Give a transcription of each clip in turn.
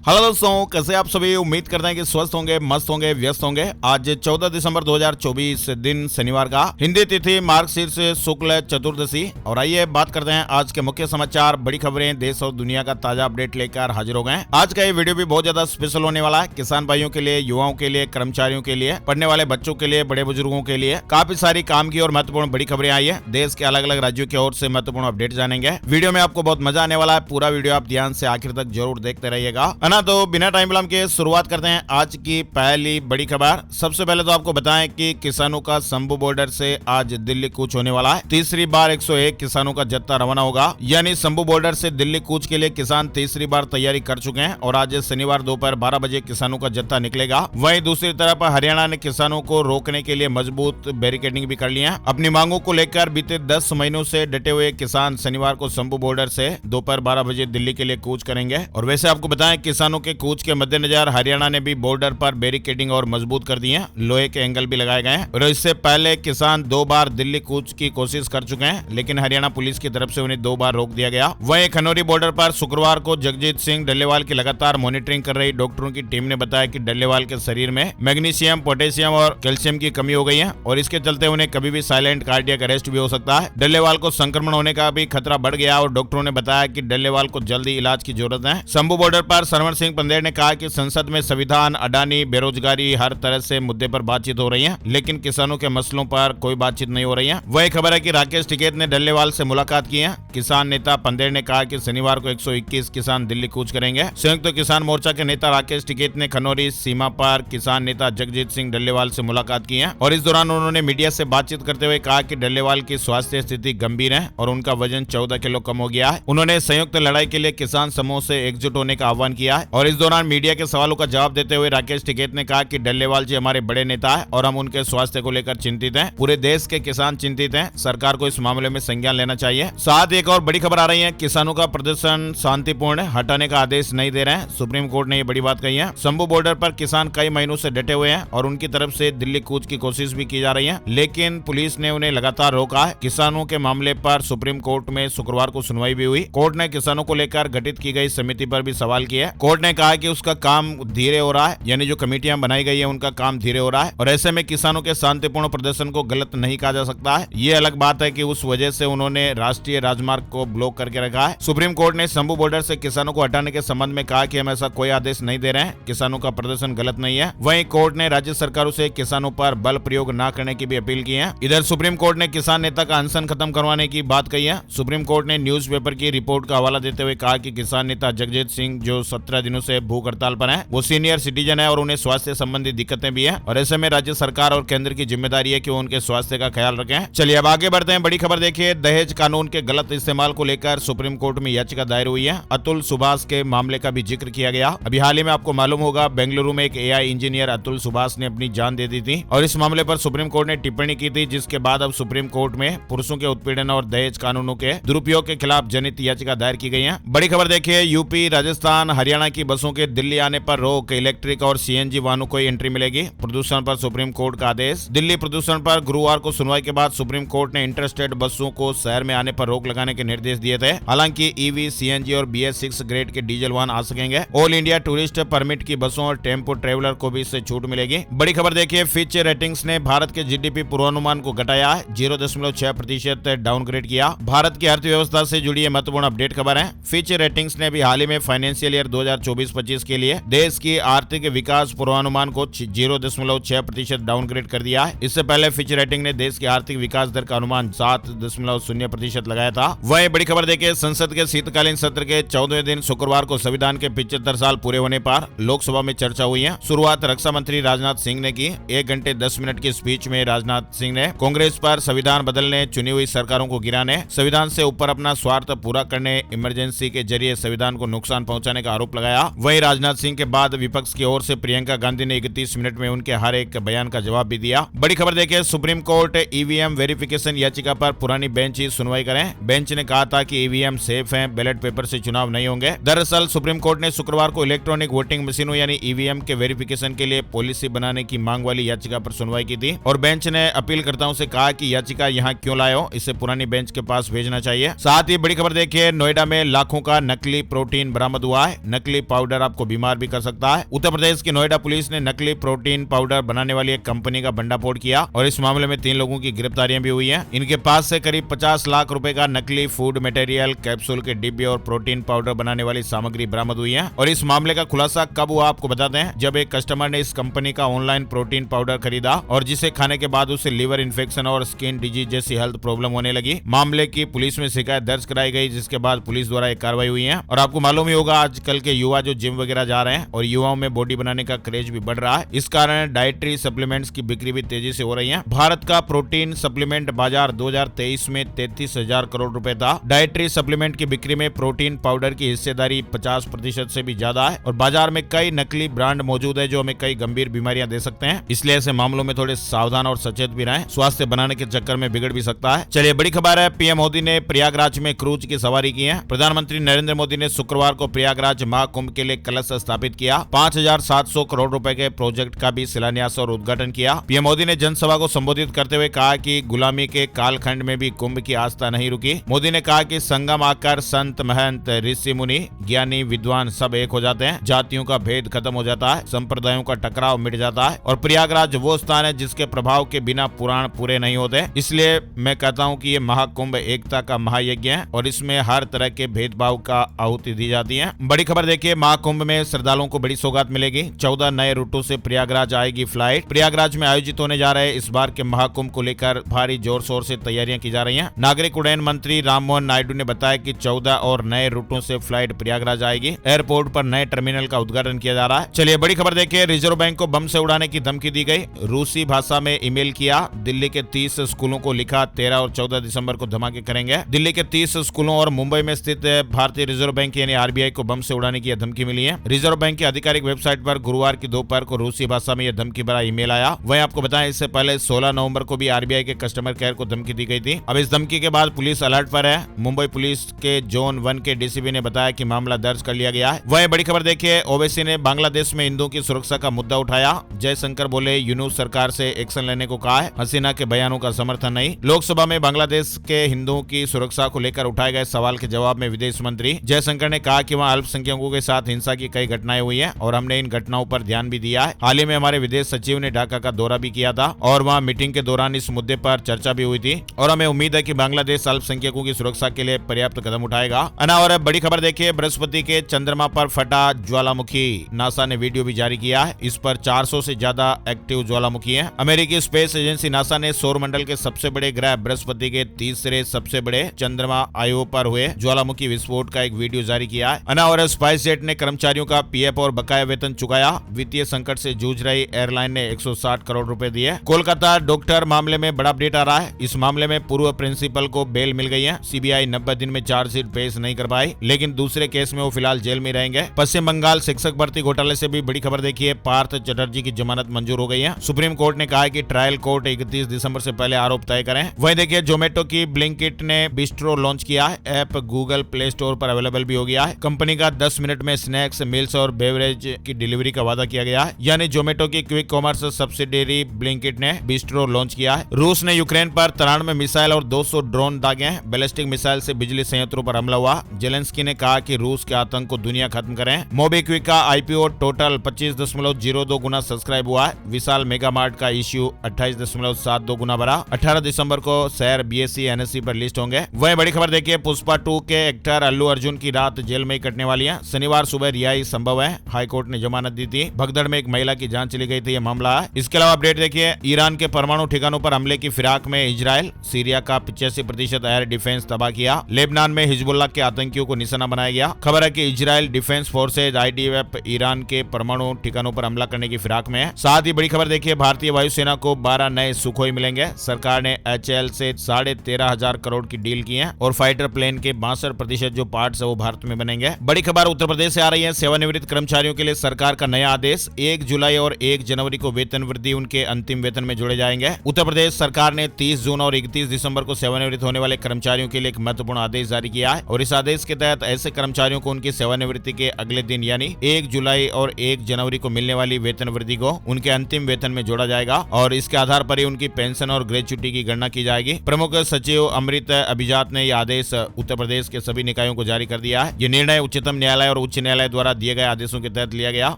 Hello दोस्तों, कैसे आप सभी। उम्मीद करते हैं कि स्वस्थ होंगे, मस्त होंगे, व्यस्त होंगे। आज 14 दिसंबर 2024 दिन शनिवार का, हिंदी तिथि मार्गशीर्ष शुक्ल चतुर्दशी। और आइए बात करते हैं आज के मुख्य समाचार, बड़ी खबरें, देश और दुनिया का ताजा अपडेट लेकर हाजिर हो गए। आज का ये वीडियो भी बहुत ज्यादा स्पेशल होने वाला है। किसान भाइयों के लिए, युवाओं के लिए, कर्मचारियों के लिए, पढ़ने वाले बच्चों के लिए, बड़े बुजुर्गों के लिए काफी सारी काम की और महत्वपूर्ण बड़ी खबरें आई है। देश के अलग अलग राज्यों की ओर से महत्वपूर्ण अपडेट जानेंगे। वीडियो में आपको बहुत मजा आने वाला है। पूरा वीडियो आप ध्यान से आखिर तक जरूर देखते रहिएगा, है ना। तो बिना टाइम विलंब के शुरुआत करते हैं आज की पहली बड़ी खबर। सबसे पहले तो आपको बताएं कि किसानों का शंभू बॉर्डर से आज दिल्ली कूच होने वाला है। तीसरी बार 101 किसानों का जत्था रवाना होगा, यानी शंभू बॉर्डर से दिल्ली कूच के लिए किसान तीसरी बार तैयारी कर चुके हैं और आज शनिवार दोपहर 12 बजे किसानों का जत्था निकलेगा। वहीं दूसरी तरफ हरियाणा ने किसानों को रोकने के लिए मजबूत बैरिकेडिंग भी कर ली है। अपनी मांगों को लेकर बीते 10 महीनों से डटे हुए किसान शनिवार को शंभू बॉर्डर से दोपहर 12 बजे दिल्ली के लिए कूच करेंगे। और वैसे आपको बताएं, किसानों के कूच के मद्देनजर हरियाणा ने भी बॉर्डर पर बैरिकेडिंग और मजबूत कर दी है। लोहे के एंगल भी लगाए गए हैं और इससे पहले किसान 2 बार दिल्ली कूच की कोशिश कर चुके हैं, लेकिन हरियाणा पुलिस की तरफ से उन्हें 2 बार रोक दिया गया। वहीं खनौरी बॉर्डर पर शुक्रवार को जगजीत सिंह डल्लेवाल की लगातार मॉनिटरिंग कर रही डॉक्टरों की टीम ने बताया कि डल्लेवाल के शरीर में मैग्नीशियम, पोटेशियम और कैल्शियम की कमी हो गई है और इसके चलते उन्हें कभी भी साइलेंट कार्डियक अरेस्ट भी हो सकता है। डल्लेवाल को संक्रमण होने का भी खतरा बढ़ गया और डॉक्टरों ने बताया कि डल्लेवाल को जल्दी इलाज की जरूरत है। शंभू बॉर्डर पर सरवण सिंह पंदेर ने कहा कि संसद में संविधान, अडानी, बेरोजगारी, हर तरह से मुद्दे पर बातचीत हो रही है, लेकिन किसानों के मसलों पर कोई बातचीत नहीं हो रही है। वही खबर है कि राकेश टिकैत ने डल्लेवाल से मुलाकात की है। किसान नेता पंदेर ने कहा कि शनिवार को 121 किसान दिल्ली कूच करेंगे। संयुक्त किसान मोर्चा के नेता राकेश टिकैत ने खनौरी सीमा पर किसान नेता जगजीत सिंह डल्लेवाल से मुलाकात की है और इस दौरान उन्होंने मीडिया से बातचीत करते हुए कहा कि डल्लेवाल की स्वास्थ्य स्थिति गंभीर है और उनका वजन 14 किलो कम हो गया है। उन्होंने संयुक्त लड़ाई के लिए किसान समूह से एकजुट होने का आह्वान किया है और इस दौरान मीडिया के सवालों का जवाब देते हुए राकेश टिकैत ने कहा कि डल्लेवाल जी हमारे बड़े नेता है और हम उनके स्वास्थ्य को लेकर चिंतित हैं। पूरे देश के किसान चिंतित हैं। सरकार को इस मामले में संज्ञान लेना चाहिए। साथ एक और बड़ी खबर आ रही है, किसानों का प्रदर्शन शांतिपूर्ण है, हटाने का आदेश नहीं दे रहे हैं। सुप्रीम कोर्ट ने ये बड़ी बात कही है। शंभू बॉर्डर पर किसान कई महीनों से डटे हुए हैं और उनकी तरफ से दिल्ली कूच की कोशिश भी की जा रही है, लेकिन पुलिस ने उन्हें लगातार रोका है। किसानों के मामले पर सुप्रीम कोर्ट में शुक्रवार को सुनवाई भी हुई। कोर्ट ने किसानों को लेकर गठित की गई समिति पर भी सवाल किया। कोर्ट ने कहा कि उसका काम धीरे हो रहा है, यानी जो कमेटियां बनाई गई है उनका काम धीरे हो रहा है और ऐसे में किसानों के शांतिपूर्ण प्रदर्शन को गलत नहीं कहा जा सकता है। ये अलग बात है कि उस वजह से उन्होंने राष्ट्रीय राजमार्ग को ब्लॉक करके रखा है। सुप्रीम कोर्ट ने शंभू बॉर्डर से किसानों को हटाने के संबंध में कहा कि हम ऐसा कोई आदेश नहीं दे रहे हैं, किसानों का प्रदर्शन गलत नहीं है। वहीं कोर्ट ने राज्य सरकारों से किसानों पर बल प्रयोग न करने की भी अपील की है। इधर सुप्रीम कोर्ट ने किसान नेता का अनशन खत्म करवाने की बात कही है। सुप्रीम कोर्ट ने न्यूज़पेपर की रिपोर्ट का हवाला देते हुए कहा कि किसान नेता जगजीत सिंह जो 17 दिनों से भूख हड़ताल पर है, वो सीनियर सिटीजन है और उन्हें स्वास्थ्य संबंधी दिक्कतें भी है और ऐसे में राज्य सरकार और केंद्र की जिम्मेदारी है कि वो उनके स्वास्थ्य का ख्याल रखें। चलिए अब आगे बढ़ते हैं। बड़ी खबर देखिए, दहेज कानून के गलत इस्तेमाल को लेकर सुप्रीम कोर्ट में याचिका दायर हुई है। अतुल सुभाष के मामले का भी जिक्र किया गया। अभी हाल ही में आपको मालूम होगा, बेंगलुरु में एक AI इंजीनियर अतुल सुभाष ने अपनी जान दे दी थी और इस मामले पर सुप्रीम कोर्ट ने टिप्पणी की थी, जिसके बाद अब सुप्रीम कोर्ट में पुरुषों के उत्पीड़न और दहेज कानूनों के दुरुपयोग के खिलाफ जनहित याचिका दायर की गई है। बड़ी खबर देखिए, यूपी, राजस्थान, हरियाणा की बसों के दिल्ली आने पर रोक, इलेक्ट्रिक और CNG वाहनों को एंट्री मिलेगी। प्रदूषण पर सुप्रीम कोर्ट का आदेश। दिल्ली प्रदूषण पर गुरुवार को सुनवाई के बाद सुप्रीम कोर्ट ने इंटरस्टेट बसों को शहर में आने पर रोक लगाने के निर्देश दिए थे। हालांकि EV, CNG और BS6 ग्रेड के डीजल वाहन आ सकेंगे। ऑल इंडिया टूरिस्ट परमिट की बसों और टेम्पो ट्रेवलर को भी इससे छूट मिलेगी। बड़ी खबर देखिए, फिच रेटिंग्स ने भारत के GDP पूर्वानुमान को घटाया है, 0.6% डाउनग्रेड किया। भारत की अर्थव्यवस्था से जुड़ी महत्वपूर्ण अपडेट खबर है। फिच रेटिंग्स ने भी हाल ही में फाइनेंशियल ईयर 2024-25 के लिए देश की आर्थिक विकास पूर्वानुमान को 0.6% डाउनग्रेड कर दिया है। इससे पहले फिच रेटिंग ने देश की आर्थिक विकास दर का अनुमान 7.0% लगाया था। वहीं बड़ी खबर देखिए, संसद के शीतकालीन सत्र के 14वें दिन शुक्रवार को संविधान के 75 साल पूरे होने पर लोकसभा में चर्चा हुई है। शुरुआत रक्षा मंत्री राजनाथ सिंह ने की। 1 घंटे 10 मिनट की स्पीच में राजनाथ सिंह ने कांग्रेस पर संविधान बदलने, चुनी हुई सरकारों को गिराने, संविधान से ऊपर अपना स्वार्थ पूरा करने, इमरजेंसी के जरिए संविधान को नुकसान पहुंचाने का आरोप लगाया। वहीं राजनाथ सिंह के बाद विपक्ष की ओर से प्रियंका गांधी ने 31 मिनट में उनके हर एक बयान का जवाब भी दिया। बड़ी खबर देखिए, सुप्रीम कोर्ट EVM वेरिफिकेशन याचिका पर पुरानी बेंच ही सुनवाई करें। बेंच ने कहा था कि EVM सेफ हैं, बैलेट पेपर से चुनाव नहीं होंगे। दरअसल सुप्रीम कोर्ट ने शुक्रवार को इलेक्ट्रॉनिक वोटिंग मशीनों यानी EVM के वेरिफिकेशन के लिए पॉलिसी बनाने की मांग वाली याचिका पर सुनवाई की थी और बेंच ने अपीलकर्ताओं से कहा कि याचिका यहाँ क्यों लाए हो, इसे पुरानी बेंच के पास भेजना चाहिए। साथ ही बड़ी खबर देखिए, नोएडा में लाखों का नकली प्रोटीन बरामद हुआ है। नकली नकली पाउडर आपको बीमार भी कर सकता है। उत्तर प्रदेश की नोएडा पुलिस ने नकली प्रोटीन पाउडर बनाने वाली एक कंपनी का भंडाफोड़ किया और इस मामले में 3 लोगों की गिरफ्तारियां भी हुई हैं। इनके पास से करीब 50 लाख रुपए का नकली फूड मटेरियल, कैप्सूल के डिब्बे और प्रोटीन पाउडर बनाने वाली सामग्री बरामद हुई है। और इस मामले का खुलासा कब हुआ आपको बताते हैं, जब एक कस्टमर ने इस कंपनी का ऑनलाइन प्रोटीन पाउडर खरीदा और जिसे खाने के बाद उसे लीवर इन्फेक्शन और स्किन डिजीज जैसी हेल्थ प्रॉब्लम होने लगी। मामले की पुलिस में शिकायत दर्ज कराई गई, जिसके बाद पुलिस द्वारा एक कार्रवाई हुई है। और आपको मालूम ही होगा आजकल के युवा जो जिम वगैरह जा रहे हैं और युवाओं में बॉडी बनाने का क्रेज भी बढ़ रहा है, इस कारण डाइटरी सप्लीमेंट्स की बिक्री भी तेजी से हो रही है। भारत का प्रोटीन सप्लीमेंट बाजार 2023 में 33,000 करोड़ रुपए था। डाइटरी सप्लीमेंट की बिक्री में प्रोटीन पाउडर की हिस्सेदारी 50% से भी ज्यादा है और बाजार में कई नकली ब्रांड मौजूद है जो हमें कई गंभीर बीमारियां दे सकते हैं। इसलिए ऐसे मामलों में थोड़े सावधान और सचेत भी रहें, स्वास्थ्य बनाने के चक्कर में बिगड़ भी सकता है। चलिए बड़ी खबर है, पीएम मोदी ने प्रयागराज में क्रूज की सवारी की है। प्रधानमंत्री नरेंद्र मोदी ने शुक्रवार को प्रयागराज महाकुंभ के लिए कलश स्थापित किया। 5,700 करोड़ रुपए के प्रोजेक्ट का भी शिलान्यास और उद्घाटन किया। पीएम मोदी ने जनसभा को संबोधित करते हुए कहा कि गुलामी के कालखंड में भी कुंभ की आस्था नहीं रुकी। मोदी ने कहा कि संगम आकर संत, महंत, ऋषि मुनि, ज्ञानी, विद्वान सब एक हो जाते हैं, जातियों का भेद खत्म हो जाता है, संप्रदायों का टकराव मिट जाता है और प्रयागराज वो स्थान है जिसके प्रभाव के बिना पुराण पूरे नहीं होते। इसलिए मैं कहता हूँ कि ये महाकुंभ एकता का महायज्ञ है और इसमें हर तरह के भेदभाव का आहुति दी जाती है। बड़ी खबर देखिए, महाकुंभ में श्रद्धालुओं को बड़ी सौगात मिलेगी। 14 नए रूटों से प्रयागराज आएगी फ्लाइट। प्रयागराज में आयोजित होने जा रहे इस बार के महाकुंभ को लेकर भारी जोर शोर से तैयारियां की जा रही हैं। नागरिक उड्डयन मंत्री राममोहन नायडू ने बताया कि 14 और नए रूटों से फ्लाइट प्रयागराज आएगी। एयरपोर्ट पर नए टर्मिनल का उद्घाटन किया जा रहा है। चलिए बड़ी खबर देखिए, रिजर्व बैंक को बम से उड़ाने की धमकी दी गई। रूसी भाषा में ईमेल किया। दिल्ली के 30 स्कूलों को लिखा 13 और 14 दिसंबर को धमाके करेंगे। दिल्ली के 30 स्कूलों और मुंबई में स्थित भारतीय रिजर्व बैंक यानी आरबीआई को बम से उड़ाने की धमकी मिली है। रिजर्व बैंक की आधिकारिक वेबसाइट पर गुरुवार की दोपहर को रूसी भाषा में यह धमकी भरा ईमेल आया। वहीं आपको बताएं, इससे पहले 16 नवंबर को भी आरबीआई के कस्टमर केयर को धमकी दी गई थी। अब इस धमकी के बाद पुलिस अलर्ट पर है। मुंबई पुलिस के जोन 1 के डीसीपी ने बताया कि मामला दर्ज कर लिया गया है। वहीं बड़ी खबर देखिए, ओवैसी ने बांग्लादेश में हिंदुओं की सुरक्षा का मुद्दा उठाया। जयशंकर बोले यूनुस सरकार से एक्शन लेने को कहा है, हसीना के बयानों का समर्थन नहीं। लोकसभा में बांग्लादेश के हिंदुओं की सुरक्षा को लेकर उठाए गए सवाल के जवाब में विदेश मंत्री जयशंकर ने कहा कि वहां अल्पसंख्यकों के साथ हिंसा की कई घटनाएं हुई हैं और हमने इन घटनाओं पर ध्यान भी दिया है। हाल ही में हमारे विदेश सचिव ने ढाका का दौरा भी किया था और वहां मीटिंग के दौरान इस मुद्दे पर चर्चा भी हुई थी और हमें उम्मीद है कि बांग्लादेश अल्पसंख्यकों की सुरक्षा के लिए पर्याप्त कदम उठाएगा। और बड़ी खबर देखिए, बृहस्पति के चंद्रमा पर फटा ज्वालामुखी। नासा ने वीडियो भी जारी किया है। इस पर 400 से ज्यादा एक्टिव ज्वालामुखी है। अमेरिकी स्पेस एजेंसी नासा ने सौर मंडल के सबसे बड़े ग्रह बृहस्पति के तीसरे सबसे बड़े चंद्रमा आयो पर हुए ज्वालामुखी विस्फोट का एक वीडियो जारी किया है। और स्पाइस जेट ने कर्मचारियों का पीएफ और बकाया वेतन चुकाया। वित्तीय संकट से जूझ रही एयरलाइन ने 160 करोड़ रुपए दिए। कोलकाता डॉक्टर मामले में बड़ा अपडेट आ रहा है। इस मामले में पूर्व प्रिंसिपल को बेल मिल गई है। सीबीआई 90 दिन में चार्जशीट पेश नहीं कर पाई, लेकिन दूसरे केस में वो फिलहाल जेल में रहेंगे। पश्चिम बंगाल शिक्षक भर्ती घोटाले से भी बड़ी खबर देखिए, पार्थ चटर्जी की जमानत मंजूर हो गई है। सुप्रीम कोर्ट ने कहा है कि ट्रायल कोर्ट 31 दिसंबर से पहले आरोप तय करें। वहीं देखिए, जोमेटो की ब्लिंकिट ने बिस्ट्रो लॉन्च किया है। ऐप गूगल प्ले स्टोर पर अवेलेबल भी हो गया है। कंपनी का 10 मिनट में स्नैक्स, मील्स और बेवरेज की डिलीवरी का वादा किया गया है। यानी जोमेटो की क्विक कॉमर्स सब्सिडियरी ब्लिंकिट ने बिस्ट्रो लॉन्च किया है। रूस ने यूक्रेन पर 93 मिसाइल और 200 ड्रोन दागे हैं। बैलिस्टिक मिसाइल से बिजली संयंत्रों पर हमला हुआ। जेलेंस्की ने कहा कि रूस के आतंक को दुनिया खत्म करें। मोबीक्विक का आईपीओ टोटल 25.02 गुना सब्सक्राइब हुआ है। विशाल मेगा मार्ट का इश्यू 28.72 गुना बढ़ा। 18 दिसंबर को शेयर बीएसई एनएसई पर लिस्ट होंगे। वही बड़ी खबर देखिए, पुष्पा 2 के एक्टर अल्लू अर्जुन की रात जेल में ही कटने वाली है। शनिवार सुबह रिहाई संभव है। हाईकोर्ट ने जमानत दी थी। भगदड़ में एक महिला की जान चली गई थी, यह मामला है। इसके अलावा अपडेट देखिए, ईरान के परमाणु ठिकानों पर हमले की फिराक में इजराइल। सीरिया का 85% एयर डिफेंस तबाह किया। लेबनान में हिजबुल्लाह के आतंकियों को निशाना बनाया गया। खबर है कि Israel defence forces IDF Iran के परमाणु ठिकानों पर हमला करने की फिराक में है। साथ ही बड़ी खबर देखिए, भारतीय वायुसेना को 12 नए सुखोई मिलेंगे। सरकार ने HAL से 13,500 करोड़ की डील की है और फाइटर प्लेन के 62% जो पार्ट्स है वो भारत में बनेंगे। बड़ी खबर उत्तर प्रदेश से आ रही है। सेवानिवृत्त कर्मचारियों के लिए सरकार का नया आदेश। 1 जुलाई और 1 जनवरी को वेतन वृद्धि उनके अंतिम वेतन में जोड़े जाएंगे। उत्तर प्रदेश सरकार ने 30 जून और 31 दिसंबर को सेवानिवृत्त होने वाले कर्मचारियों के लिए एक महत्वपूर्ण आदेश जारी किया है और इस आदेश के तहत ऐसे कर्मचारियों को उनकी सेवानिवृत्ति के अगले दिन यानी 1 जुलाई और 1 जनवरी को मिलने वाली वेतन वृद्धि को उनके अंतिम वेतन में जोड़ा जाएगा और इसके आधार पर ही उनकी पेंशन और ग्रेच्युटी की गणना की जाएगी। प्रमुख सचिव अमृत अभिजात ने यह आदेश उत्तर प्रदेश के सभी निकायों को जारी कर दिया है। ये निर्णय उच्चतम न्यायालय और उच्च न्यायालय द्वारा दिए गए आदेशों के तहत लिया गया।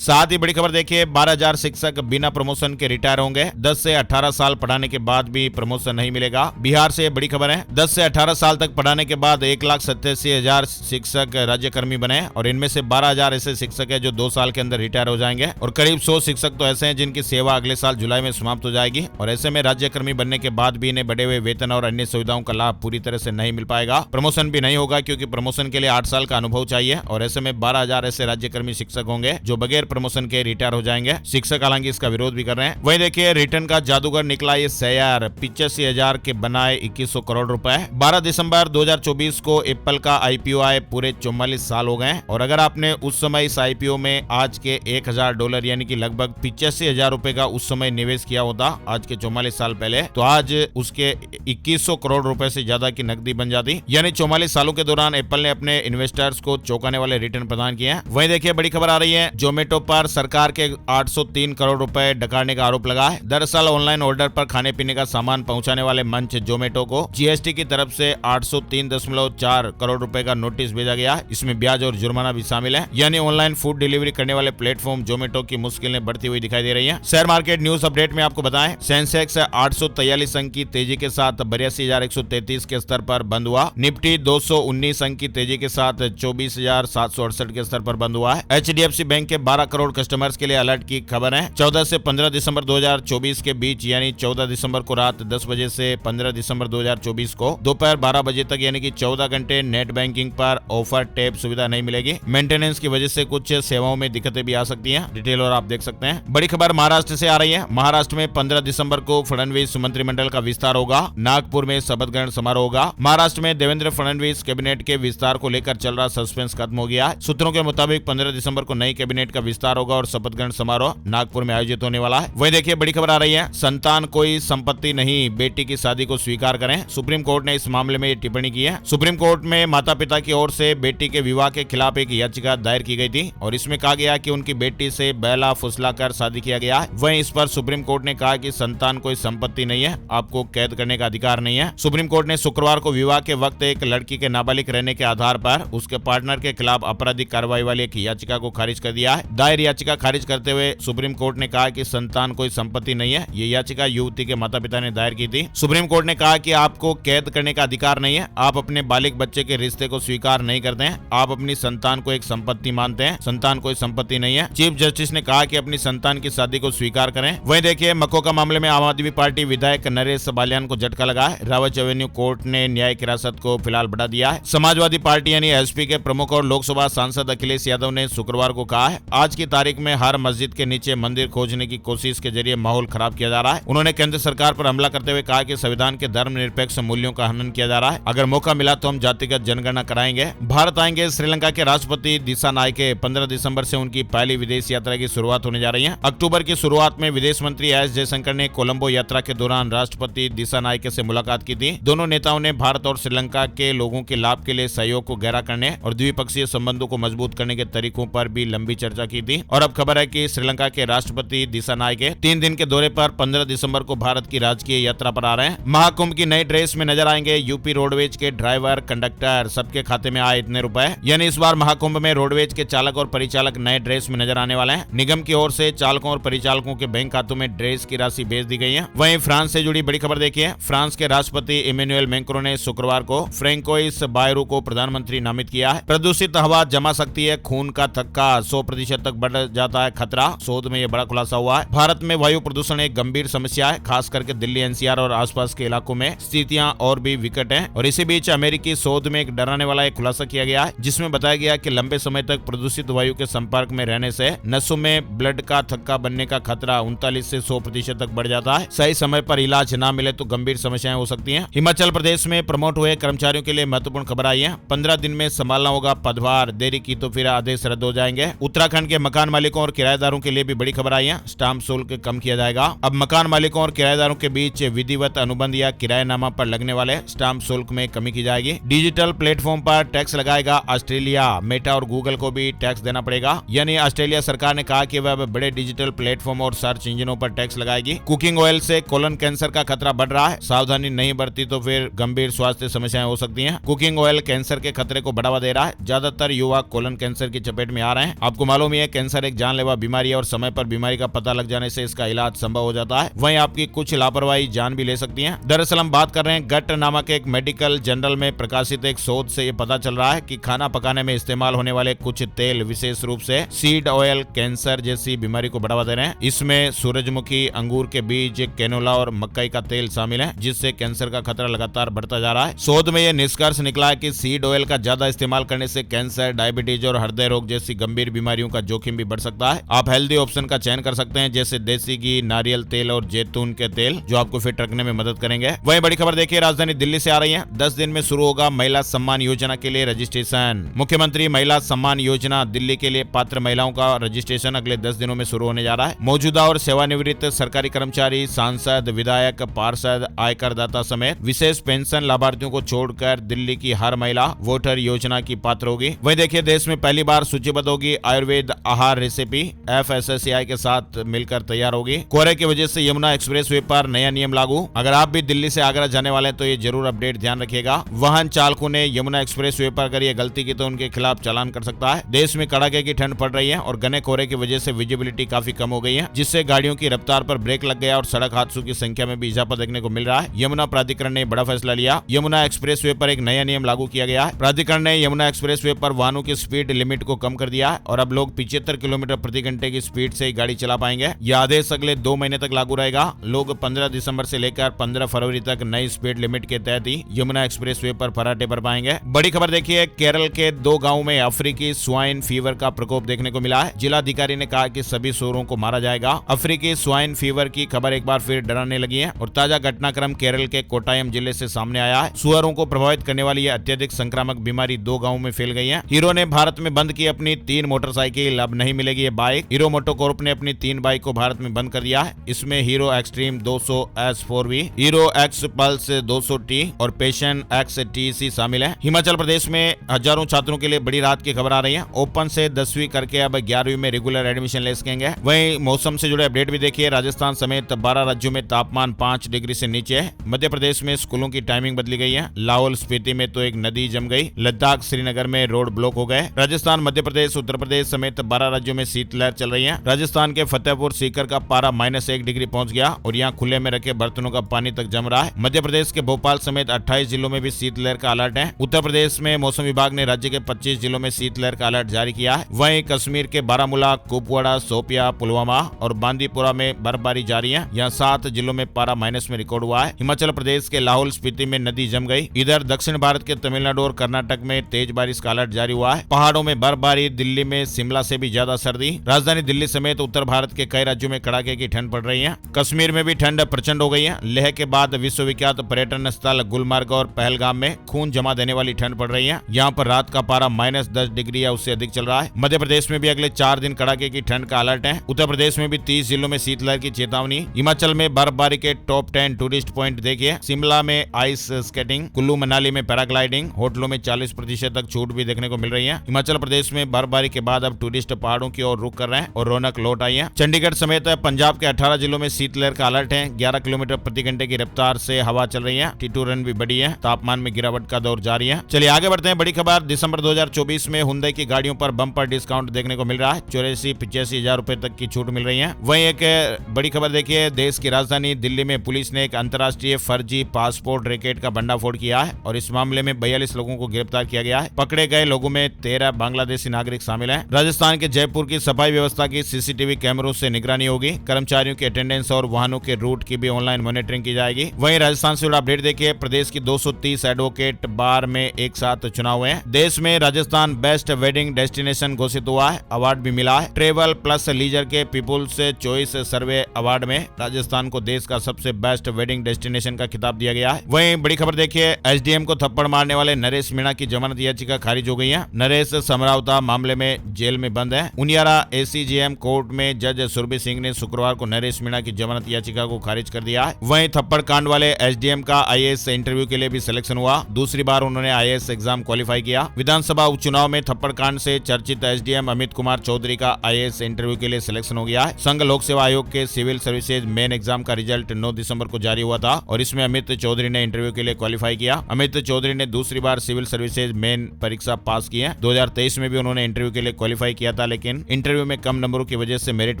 साथ ही बड़ी खबर देखिए, 12,000 शिक्षक बिना प्रमोशन के रिटायर होंगे। 10 से 18 साल पढ़ाने के बाद भी प्रमोशन नहीं मिलेगा। बिहार से बड़ी खबर है, 10 से 18 साल तक पढ़ाने के बाद 1,87,000 शिक्षक राज्यकर्मी बने और इनमें से 12,000 ऐसे शिक्षक है जो 2 साल के अंदर रिटायर हो जाएंगे और करीब 100 शिक्षक तो ऐसे हैं जिनकी सेवा अगले साल जुलाई में समाप्त हो जाएगी। और ऐसे में राज्यकर्मी बनने के बाद भी इन्हें बढ़े हुए वेतन और अन्य सुविधाओं का लाभ पूरी तरह से नहीं मिल पाएगा। प्रमोशन भी नहीं होगा क्योंकि प्रमोशन के लिए 8 साल का अनुभव चाहिए और ऐसे में 12,000 ऐसे राज्यकर्मी शिक्षक होंगे जो बगैर प्रमोशन के रिटायर हो जाएंगे। शिक्षक हालांकि इसका विरोध भी कर रहे हैं। वहीं देखिए, रिटर्न का जादूगर निकला ये सैयार, 85,000 के बनाए 2100 करोड़ रुपए। 12 दिसंबर 2024 को एप्पल का आईपीओ आए पूरे 44 साल हो गए और अगर आपने उस समय इस आईपीओ में आज के $1,000 यानी कि लगभग 85,000 रुपए का उस समय निवेश किया होता आज के 44 साल पहले, तो आज उसके 2100 करोड़ रुपए से ज्यादा की नकदी बन जाती। यानी 44 सालों के दौरान एप्पल ने अपने इन्वेस्टर्स को चौंकाने वाले रिटर्न प्रदान किए हैं। वहीं देखिए, बड़ी खबर आ रही है, जोमेटो पर सरकार के 803 करोड़ रुपए डकारने का आरोप लगा है। दरअसल ऑनलाइन ऑर्डर पर खाने पीने का सामान पहुंचाने वाले मंच जोमेटो को जीएसटी की तरफ से 803.4 करोड़ रुपए का नोटिस भेजा गया है। इसमें ब्याज और जुर्माना भी शामिल है। यानी ऑनलाइन फूड डिलीवरी करने वाले प्लेटफॉर्म जोमेटो की मुश्किलें बढ़ती हुई दिखाई दे रही है। शेयर मार्केट न्यूज अपडेट में आपको बताएं, सेंसेक्स 843 अंक की तेजी के साथ 82,133 के स्तर पर बंद हुआ। निफ्टी 219 अंक की तेजी के साथ 24,768 के स्तर पर बंद हुआ है। एचडीएफसी बैंक के 12 करोड़ कस्टमर्स के लिए अलर्ट की खबर है। 14 से 15 दिसंबर 2024 के बीच यानी 14 दिसंबर को रात 10 बजे से 15 दिसंबर 2024 को दोपहर 12 बजे तक यानी कि 14 घंटे नेट बैंकिंग पर ऑफर टैब सुविधा नहीं मिलेगी। मेंटेनेंस की वजह से कुछ सेवाओं में दिक्कतें भी आ सकती हैं। डिटेल और आप देख सकते हैं। बड़ी खबर महाराष्ट्र से आ रही है। महाराष्ट्र में 15 दिसंबर को फडणवीस मंत्रिमंडल का विस्तार होगा। नागपुर में शपथ ग्रहण समारोह होगा। महाराष्ट्र में देवेंद्र फडणवीस कैबिनेट के विस्तार को लेकर चल रहा सस्पेंस खत्म हो गया है। सूत्रों के मुताबिक 15 दिसंबर को नई कैबिनेट का विस्तार होगा और शपथ ग्रहण समारोह नागपुर में आयोजित होने वाला है। वहीं देखिए, बड़ी खबर आ रही है, संतान कोई संपत्ति नहीं, बेटी की शादी को स्वीकार करें। सुप्रीम कोर्ट ने इस मामले में टिप्पणी की है। सुप्रीम कोर्ट में माता पिता की ओर से बेटी के विवाह के खिलाफ एक याचिका दायर की गई थी और इसमें कहा गया कि उनकी बेटी से बहला फुसला कर शादी किया गया है। वहीं इस पर सुप्रीम कोर्ट ने कहा कि संतान कोई संपत्ति नहीं है, आपको कैद करने का अधिकार नहीं है। सुप्रीम कोर्ट ने शुक्रवार को विवाह के वक्त एक लड़की के नाबालिग रहने के आधार पर उसके पार्टनर के खिलाफ आपराधिक कार्रवाई वाली एक याचिका को खारिज कर दिया है। दायर याचिका खारिज करते हुए सुप्रीम कोर्ट ने कहा कि संतान कोई संपत्ति नहीं है। ये याचिका युवती के माता पिता ने दायर की थी। सुप्रीम कोर्ट ने कहा कि आपको कैद करने का अधिकार नहीं है, आप अपने बालिग बच्चे के रिश्ते को स्वीकार नहीं करते हैं, आप अपनी संतान को एक संपत्ति मानते हैं, संतान कोई संपत्ति नहीं है। चीफ जस्टिस ने कहा कि अपनी संतान की शादी को स्वीकार करें। वहीं देखिए, मकोका मामले में आम आदमी पार्टी विधायक नरेश बालियान को झटका लगा है। रावत एवेन्यू कोर्ट ने न्यायिक हिरासत को फिलहाल बढ़ा दिया है। समाजवादी पार्टी यानी एसपी के प्रमुख और लोकसभा सांसद अखिलेश यादव ने शुक्रवार को कहा है, आज की तारीख में हर मस्जिद के नीचे मंदिर खोजने की कोशिश के जरिए माहौल खराब किया जा रहा है। उन्होंने केंद्र सरकार पर हमला करते हुए कहा कि संविधान के धर्मनिरपेक्ष मूल्यों का हनन किया जा रहा है। अगर मौका मिला तो हम जातिगत जनगणना कराएंगे। भारत आएंगे श्रीलंका के राष्ट्रपति दिसानायके। 15 दिसंबर से उनकी पहली विदेश यात्रा की शुरुआत होने जा रही है। अक्टूबर की शुरुआत में विदेश मंत्री एस जयशंकर ने कोलंबो यात्रा के दौरान राष्ट्रपति दिसानायके से मुलाकात की थी। दोनों नेताओं ने भारत और श्रीलंका के लोगों के लाभ के लिए सहयोग को गहरा करने और द्विपक्षीय संबंधों को मजबूत करने के तरीकों पर भी लंबी चर्चा की थी। और अब खबर है कि श्रीलंका के राष्ट्रपति दिसानायके 3 दिन के दौरे पर 15 दिसंबर को भारत की राजकीय यात्रा पर आ रहे हैं। महाकुंभ की नई ड्रेस में नजर आएंगे यूपी रोडवेज के ड्राइवर, कंडक्टर, सबके खाते में आए इतने रुपए। यानी इस बार महाकुंभ में रोडवेज के चालक और परिचालक नए ड्रेस में नजर आने वाले हैं। निगम की ओर से चालकों और परिचालकों के बैंक खातों में ड्रेस की राशि भेज दी गई है। वहीं फ्रांस से जुड़ी बड़ी खबर देखिए, फ्रांस के राष्ट्रपति इमैनुअल मैक्रों ने शुक्रवार को फ्रैंकोइस बायरू को प्रधानमंत्री नामित किया है। प्रदूषित हवा जमा सकती है खून का थक्का, 100% तक बढ़ जाता है खतरा। शोध में यह बड़ा खुलासा हुआ है। भारत में वायु प्रदूषण एक गंभीर समस्या है, खास करके दिल्ली एनसीआर और आसपास के इलाकों में स्थितियां और भी विकट हैं। और इसी बीच अमेरिकी शोध में एक डराने वाला एक खुलासा किया गया है, जिसमें बताया गया कि लंबे समय तक प्रदूषित वायु के संपर्क में रहने से नसों में ब्लड का थक्का बनने का खतरा 39 से 100% तक बढ़ जाता है। सही समय पर इलाज न मिले तो गंभीर समस्याएं हो सकती हैं। हिमाचल प्रदेश में प्रमोट हुए कर्मचारियों के लिए महत्वपूर्ण खबर आई है। 15 दिन में संभालना होगा पदभार, देरी की तो फिर आदेश रद्द हो जाएंगे। उत्तराखंड के मकान मालिकों और किराएदारों के लिए भी बड़ी खबर आई है। स्टाम्प शुल्क कम किया जाएगा। अब मकान मालिकों और किराएदारों के बीच विधिवत अनुबंध या किराएनामा पर लगने वाले स्टाम्प शुल्क में कमी की जाएगी। डिजिटल प्लेटफॉर्म पर टैक्स लगाएगा ऑस्ट्रेलिया। मेटा और गूगल को भी टैक्स देना पड़ेगा। यानी ऑस्ट्रेलिया सरकार ने कहा कि वह बड़े डिजिटल प्लेटफॉर्म और सर्च इंजनों पर टैक्स लगाएगी। कुकिंग ऑयल से कोलन कैंसर का खतरा बढ़ रहा है, सावधानी नहीं बरती तो फिर गंभीर स्वास्थ्य समस्याएं हो सकती हैं। कुकिंग ऑयल कैंसर के खतरे को बढ़ावा दे रहा है। ज्यादातर युवा कोलन कैंसर की चपेट में आ रहे हैं। आपको मालूम ही है कैंसर एक जानलेवा बीमारी है और समय पर बीमारी का पता लग जाने से इसका इलाज संभव हो जाता है। वहीं आपकी कुछ लापरवाही जान भी ले सकती है। दरअसल हम बात कर रहे हैं गट नामक एक मेडिकल जर्नल में प्रकाशित एक शोध से ये पता चल रहा है कि खाना पकाने में इस्तेमाल होने वाले कुछ तेल, विशेष रूप से सीड ऑयल, कैंसर जैसी बीमारी को बढ़ावा दे रहे हैं। इसमें सूरजमुखी, अंगूर के बीज, कैनोला और मकई का तेल शामिल है, जिससे कैंसर का खतरा लगातार बढ़ता जा रहा है। शोध में यह निष्कर्ष निकला है कि सीड ऑयल का ज्यादा इस्तेमाल करने से कैंसर, डायबिटीज और हृदय रोग जैसी गंभीर बीमारियों का जोखिम भी बढ़ सकता है। आप हेल्दी ऑप्शन का चयन कर सकते हैं, जैसे देसी घी, नारियल तेल और जैतून के तेल, जो आपको फिट रखने में मदद करेंगे। वहीं बड़ी खबर देखिए, राजधानी दिल्ली से आ रही है। 10 दिन में शुरू होगा महिला सम्मान योजना के लिए रजिस्ट्रेशन। मुख्यमंत्री महिला सम्मान योजना दिल्ली के लिए पात्र महिलाओं का रजिस्ट्रेशन अगले 10 दिनों में शुरू होने जा रहा है। मौजूदा और सेवानिवृत्त सरकारी कर्मचारी, सांसद, विधायक, पार्षद, आयकर दाता समेत विशेष पेंशन लाभार्थियों को छोड़कर दिल्ली की हर महिला वोटर योजना की पात्र होगी। वहीं देखिए, देश में पहली बार सूचीबद्ध होगी आयुर्वेद आहार रेसिपी, FSSAI के साथ मिलकर तैयार होगी। कोहरे की वजह से यमुना एक्सप्रेसवे पर नया नियम लागू। अगर आप भी दिल्ली से आगरा जाने वाले हैं तो ये जरूर अपडेट ध्यान रखिएगा। वाहन चालकों ने यमुना एक्सप्रेसवे पर अगर ये गलती की तो उनके खिलाफ चालान कर सकता है। देश में कड़ाके की ठंड पड़ रही है और घने कोहरे की वजह से विजिबिलिटी काफी कम हो गई है, जिससे गाड़ियों की रफ्तार पर ब्रेक लग गया और सड़क हादसों की संख्या में भी इजाफा देखने को मिल रहा है। यमुना प्राधिकरण ने बड़ा फैसला लिया। यमुना एक्सप्रेसवे पर एक नया नियम लागू किया गया है। प्राधिकरण ने यमुना एक्सप्रेसवे पर वाहनों की स्पीड लिमिट को कम कर दिया है और अब लोग 75 किलोमीटर प्रति घंटे की स्पीड से ही गाड़ी चला पाएंगे। यह आदेश अगले 2 महीने तक लागू रहेगा। लोग 15 दिसंबर से लेकर 15 फरवरी तक नई स्पीड लिमिट के तहत ही यमुना एक्सप्रेसवे पर फर्राटे भर पाएंगे। बड़ी खबर देखिए, केरल के 2 गांवों में अफ्रीकी स्वाइन फीवर का प्रकोप देखने को मिला है। जिलाधिकारी ने कहा कि सभी सूअरों को मारा जाएगा। अफ्रीकी स्वाइन फीवर की खबर एक बार फिर डराने लगी है और ताजा घटनाक्रम केरल के कोट्टायम जिले से सामने आया है। सूअरों को प्रभावित करने वाली यह अत्यधिक संक्रामक बीमारी 2 गांवों में फैल गई है। हीरो ने भारत में बंद की अपनी 3 मोटरसाइकिल, अब नहीं मिलेगी ये बाइक। हीरो मोटोकॉर्प ने अपनी 3 बाइक को भारत में बंद कर दिया है। इसमें hero extreme 200 S4V, hero x pulse 200T और पैशन XTC शामिल है। हिमाचल प्रदेश में हजारों छात्रों के लिए बड़ी राहत की खबर आ रही है। ओपन से 10वीं करके अब 11वीं में रेगुलर एडमिशन ले सकेंगे। वहीं मौसम से जुड़े अपडेट भी देखिए। राजस्थान समेत 12 राज्यों में तापमान 5 डिग्री से नीचे है। मध्य प्रदेश में स्कूलों की टाइमिंग बदली गई है। लाहौल स्पीति में तो एक नदी जम गई। लद्दाख, श्रीनगर में रोड ब्लॉक हो गए। राजस्थान, मध्य प्रदेश, उत्तर प्रदेश समेत 12 राज्यों में शीतलहर चल रही है। राजस्थान के फतेहपुर सीकर का पारा -1 डिग्री पहुंच गया और यहाँ खुले में रखे बर्तनों का पानी तक जम रहा है। मध्य प्रदेश के भोपाल समेत 28 जिलों में भी शीतलहर का अलर्ट है। उत्तर प्रदेश में मौसम विभाग ने राज्य के 25 जिलों में शीतलहर का अलर्ट जारी किया है। वहीं कश्मीर के बारामूला, कुपवाड़ा, शोपिया, पुलवामा और बांदीपुरा में बर्फबारी जारी है। यहाँ 7 जिलों में पारा माइनस में रिकॉर्ड हुआ है। हिमाचल प्रदेश के लाहौल स्पीति में नदी जम गई। इधर दक्षिण भारत के तमिलनाडु और कर्नाटक में तेज बारिश का अलर्ट जारी हुआ है। पहाड़ों में बर्फबारी, दिल्ली में शिमला से भी ज्यादा सर्दी। राजधानी दिल्ली समेत उत्तर भारत के कई राज्यों में कड़ाके की ठंड पड़ रही है। कश्मीर में भी ठंड प्रचंड हो गई है। लेह के बाद विश्वविख्यात पर्यटन स्थल गुलमर्ग और पहलगाम में खून जमा देने वाली ठंड पड़ रही है। यहाँ पर रात का पारा -10 डिग्री या उससे अधिक चल रहा है। मध्य प्रदेश में भी अगले 4 दिन कड़ाके की ठंड का अलर्ट है। उत्तर प्रदेश में भी 30 जिलों में शीतलहर की चेतावनी। हिमाचल में बर्फबारी के टॉप 10 टूरिस्ट पॉइंट देखिए। शिमला में आइस स्केटिंग, कुल्लू मनाली में पैराग्लाइडिंग, होटलों में 40% तक छूट भी देखने को मिल रही है। हिमाचल प्रदेश में बर्फबारी के बाद अब टूरिस्ट पहाड़ों की ओर रुख कर रहे हैं और रौनक लौट आई है। चंडीगढ़ समेत पंजाब के 18 जिलों में शीतलहर का अलर्ट है। 11 किलोमीटर प्रति घंटे की रफ्तार से हवा चल रही है। टीटूरन भी बढ़ी है। तापमान में गिरावट का दौर जारी है। चलिए आगे बढ़ते हैं। बड़ी खबर, दिसंबर 2024 में हुंडई की गाड़ियों पर बम्पर डिस्काउंट देखने को मिल रहा है। 84-85 हजार रुपए तक की छूट मिल रही है। वहीं एक बड़ी खबर देखिए, देश की राजधानी दिल्ली में पुलिस ने एक अंतर्राष्ट्रीय फर्जी पासपोर्ट रैकेट का भंडाफोड़ किया है और इस मामले में 42 लोगों को गिरफ्तार किया गया है। पकड़े गए लोगों में 13 बांग्लादेशी नागरिक शामिल हैं। राजस्थान के जयपुर की सफाई व्यवस्था की CCTV कैमरों से निगरानी होगी। कर्मचारियों की अटेंडेंस और वाहनों के रूट की भी ऑनलाइन मॉनिटरिंग की जाएगी। वहीं राजस्थान से जुड़ा अपडेट देखिए, प्रदेश की 230 एडवोकेट बार में एक साथ चुनाव हुए हैं। देश में राजस्थान बेस्ट वेडिंग डेस्टिनेशन घोषित हुआ है। अवार्ड भी मिला है। ट्रेवल प्लस लीजर के पीपुल्स चॉइस सर्वे अवार्ड में राजस्थान को देश का सबसे बेस्ट वेडिंग डेस्टिनेशन का खिताब दिया गया है। वहीं बड़ी खबर देखिए, SDM को थप्पड़ मारने वाले नरेश मीणा की जमानत याचिका खारिज हो गई है। नरेश समरावता मामले में जेल में बंद है। उनियारा ACGM कोर्ट में जज सुरभि सिंह ने शुक्रवार को नरेश मीणा की जमानत याचिका को खारिज कर दिया है। वहीं थप्पड़ कांड वाले SDM का IAS इंटरव्यू के लिए भी सिलेक्शन हुआ। दूसरी बार उन्होंने IAS एग्जाम क्वालिफाई किया। विधानसभा उपचुनाव में थप्पड़ कांड से चर्चित SDM अमित कुमार चौधरी का IAS इंटरव्यू के लिए सिलेक्शन हो गया है। संघ लोक सेवा आयोग के सिविल सर्विसेज मेन एग्जाम का रिजल्ट 9 दिसंबर को जारी हुआ था और इसमें अमित चौधरी ने इंटरव्यू के लिए क्वालिफाई किया। अमित चौधरी ने दूसरी बार सिविल सर्विसेज मेन परीक्षा पास की है। है। 2023 में भी उन्होंने इंटरव्यू के लिए क्वालिफाई किया था, लेकिन इंटरव्यू में कम नंबरों की वजह से मेरिट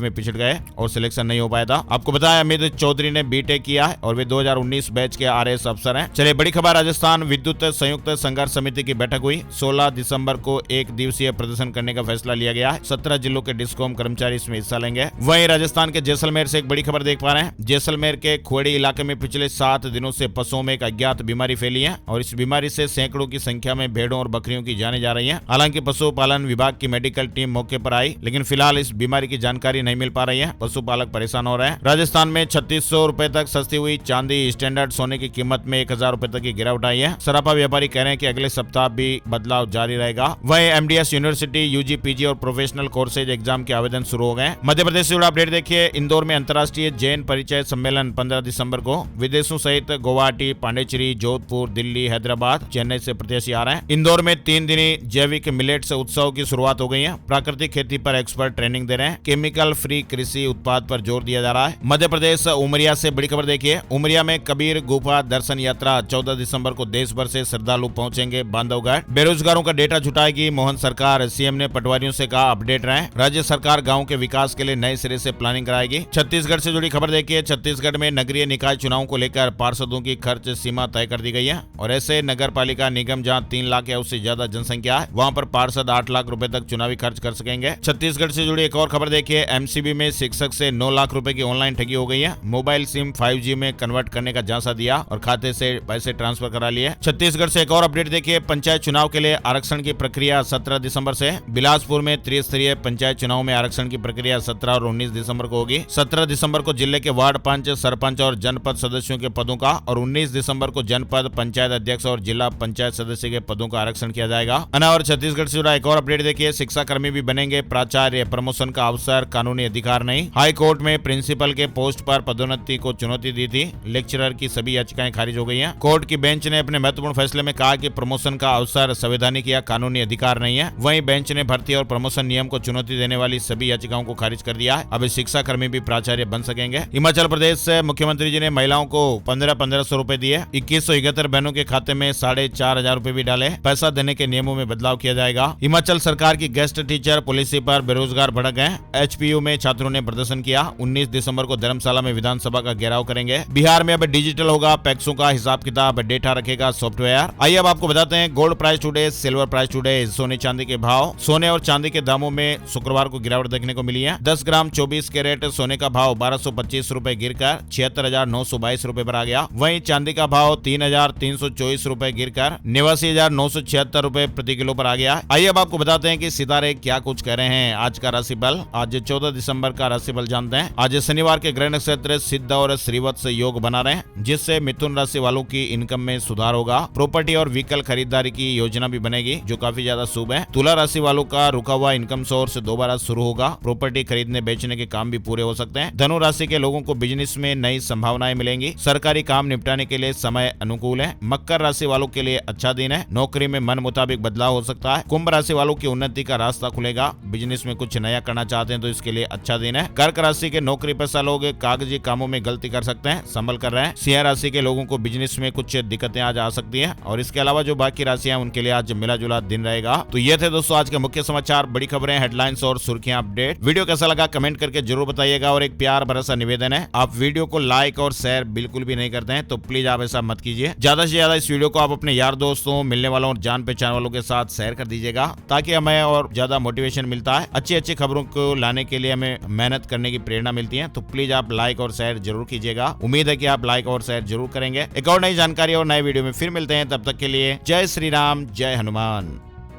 में पिछड़ गए और सिलेक्शन नहीं हो पाया था। आपको बताया अमित चौधरी ने बीटेक किया है और वे 2019 बैच के आरएएस अफसर हैं। चलिए बड़ी खबर, राजस्थान विद्युत संयुक्त संघर्ष समिति की बैठक हुई। 16 दिसंबर को एक दिवसीय प्रदर्शन करने का फैसला लिया गया है। 17 जिलों के डिस्कॉम कर्मचारी इसमें हिस्सा लेंगे। वहीं राजस्थान के जैसलमेर से एक बड़ी खबर देख पा रहे हैं। जैसलमेर के खुएड़ी इलाके में पिछले 7 दिनों से पशुओं में एक अज्ञात बीमारी फैली है और इस बीमारी से सैकड़ों की संख्या में भेड़ों और बकरियों की जाने जा रही है। हालांकि पशुपालन विभाग की मेडिकल टीम मौके पर आई, लेकिन फिलहाल इस बीमारी की जानकारी नहीं मिल पा रही है। पशुपालक परेशान हो रहे हैं। राजस्थान में 3600 रुपए तक सस्ती हुई चांदी। स्टैंडर्ड सोने की कीमत में 1000 रुपए तक की गिरावट आई है। सराफा व्यापारी कह रहे हैं कि अगले सप्ताह भी बदलाव जारी रहेगा। वहीं एमडीएस यूनिवर्सिटी यूजी, पीजी और प्रोफेशनल कोर्सेज एग्जाम के आवेदन शुरू हो गए। मध्य प्रदेश से जुड़ा अपडेट देखिए। इंदौर में अंतर्राष्ट्रीय जैन परिचय सम्मेलन 15 दिसंबर को। विदेशों सहित गुवाहाटी, पांडिचेरी, जोधपुर, दिल्ली, हैदराबाद, चेन्नई से प्रत्याशी आ रहे हैं। इंदौर में 3 दिनी जैविक मिलेट्स उत्सव की शुरुआत हो गई है। प्राकृतिक खेती पर एक्सपर्ट ट्रेनिंग दे रहे हैं। केमिकल फ्री कृषि उत्पाद पर जोर दिया जा रहा है। मध्य प्रदेश उमरिया से बड़ी खबर देखिए। उमरिया में कबीर गुफा दर्शन यात्रा 14 दिसंबर को देश भर से श्रद्धालु पहुंचेंगे बांधवगढ़। बेरोजगारों का डेटा जुटाएगी मोहन सरकार। सीएम ने पटवारियों से कहा अपडेट रहें। राज्य सरकार गांव के विकास के लिए नए सिरे से प्लानिंग कराएगी। छत्तीसगढ़ से जुड़ी खबर देखिए। छत्तीसगढ़ में नगरीय निकाय चुनाव को लेकर पार्षदों की खर्च सीमा तय कर दी गई है और ऐसे नगर पालिका निगम जहां 3 लाख या उससे ज्यादा जनसंख्या है, वहां पर पार्षद 8 लाख रुपए तक चुनावी खर्च कर सकेंगे। छत्तीसगढ़ से जुड़ी एक और खबर देखिए। एमसीबी में शिक्षक से 9 लाख रुपए की ऑनलाइन ठगी हो गई है। मोबाइल सिम 5G में कन्वर्ट करने का झांसा दिया और खाते से पैसे ट्रांसफर करा लिए। छत्तीसगढ़ से एक और अपडेट देखिए। पंचायत चुनाव के लिए आरक्षण की प्रक्रिया 17 दिसंबर से। बिलासपुर में त्रिस्तरीय पंचायत चुनाव में आरक्षण की प्रक्रिया 17 और 19 दिसंबर को होगी। 17 दिसंबर को जिले के वार्ड पंच, सरपंच और जनपद सदस्यों के पदों का और 19 दिसंबर को जनपद पंचायत अध्यक्ष और जिला पंचायत सदस्य के पदों का आरक्षण किया जाएगा। और छत्तीसगढ़ से जुड़ा एक और अपडेट देखिए। शिक्षा कर्मी भी बनेंगे प्राचार्य। प्रमोशन का अवसर, कानूनी अधिकार नहीं। हाई कोर्ट में प्रिंसिपल के पोस्ट पर पदोन्नति को चुनौती दी थी। लेक्चरर की सभी याचिकाएं खारिज हो गई हैं। कोर्ट की बेंच ने अपने महत्वपूर्ण फैसले में कहा कि प्रमोशन का अवसर संवैधानिक या कानूनी अधिकार नहीं है। वहीं बेंच ने भर्ती और प्रमोशन नियम को चुनौती देने वाली सभी याचिकाओं को खारिज कर दिया है। अब शिक्षा कर्मी भी प्राचार्य बन सकेंगे। हिमाचल प्रदेश से मुख्यमंत्री जी ने महिलाओं को 1500 रुपए दिए। 2171 बहनों के खाते में 4500 रुपए भी डाले। पैसा देने के नियमों में बदलाव किया जाएगा। हिमाचल सरकार की गेस्ट टीचर पॉलिसी पर बेरोजगार भड़क गए। एचपीयू में छात्रों ने प्रदर्शन किया। 19 दिसंबर को धर्मशाला में विधानसभा का घेराव करेंगे। बिहार में अब डिजिटल होगा पैक्सों का हिसाब किताब, डेटा रखेगा सॉफ्टवेयर। आइए अब आपको बताते हैं gold price today, silver price today, सोने चांदी के भाव। सोने और चांदी के दामों में शुक्रवार को गिरावट देखने को मिली है। 10 ग्राम 24 कैरेट सोने का भाव 1225 रुपए गिरकर 76,922 रुपए पर आ गया। वहीं चांदी का भाव 3,324 रुपए गिरकर 89,976 रुपए प्रति किलो पर आ गया। आइए अब आपको बताते हैं कि सितारे क्या कुछ कह रहे हैं। आज का राशिफल, आज 14 दिसंबर का राशिफल जानते हैं। आज शनिवार के ग्रह नक्षत्र सिद्ध और श्रीवत्स योग बना रहे हैं, जिससे मिथुन राशि वालों की इनकम में सुधार होगा। प्रॉपर्टी और व्हीकल खरीदारी की योजना भी बनेगी, जो काफी ज्यादा शुभ है। तुला राशि वालों का रुका हुआ इनकम सोर्स दोबारा शुरू होगा। प्रॉपर्टी खरीदने बेचने के काम भी पूरे हो सकते हैं। धनु राशि के लोगों को बिजनेस में नई संभावनाएं मिलेंगी। सरकारी काम निपटाने के लिए समय अनुकूल है। मकर राशि वालों के लिए अच्छा दिन है। नौकरी में मन मुताबिक बदलाव हो सकता है। कुंभ राशि वालों की उन्नति का रास्ता खुलेगा। बिजनेस में कुछ नया करना चाहते हैं तो इसके लिए अच्छा दिन है। कर्क राशि के नौकरी पेशा लोग कागजी कामों में गलती कर सकते हैं, संभल कर रहे हैं। सिंह राशि के लोगों को बिजनेस में कुछ दिक्कतें आज आ सकती है और इसके अलावा जो बाकी राशियां उनके लिए आज मिला जुला दिन रहेगा। तो ये थे दोस्तों आज के मुख्य समाचार, बड़ी खबरें, हेडलाइंस और सुर्खियां अपडेट। वीडियो कैसा लगा कमेंट करके जरूर बताइएगा और एक प्यार भरा निवेदन है, आप वीडियो को लाइक और शेयर बिल्कुल भी नहीं करते हैं तो प्लीज आप ऐसा मत कीजिए। ज्यादा से ज्यादा इस वीडियो को आप अपने यार दोस्तों, मिलने वालों और जान पहचान वालों के साथ शेयर कर दीजिएगा, ताकि हमें और ज्यादा मोटिवेशन मिलता है। अच्छी अच्छी खबरों को लाने के लिए हमें मेहनत करने की प्रेरणा मिलती है। तो प्लीज आप लाइक और शेयर जरूर कीजिएगा। उम्मीद है कि आप लाइक और शेयर जरूर करेंगे। एक और नई जानकारी और नए वीडियो में फिर मिलते हैं, तब तक के लिए जय श्री राम, जय हनुमान।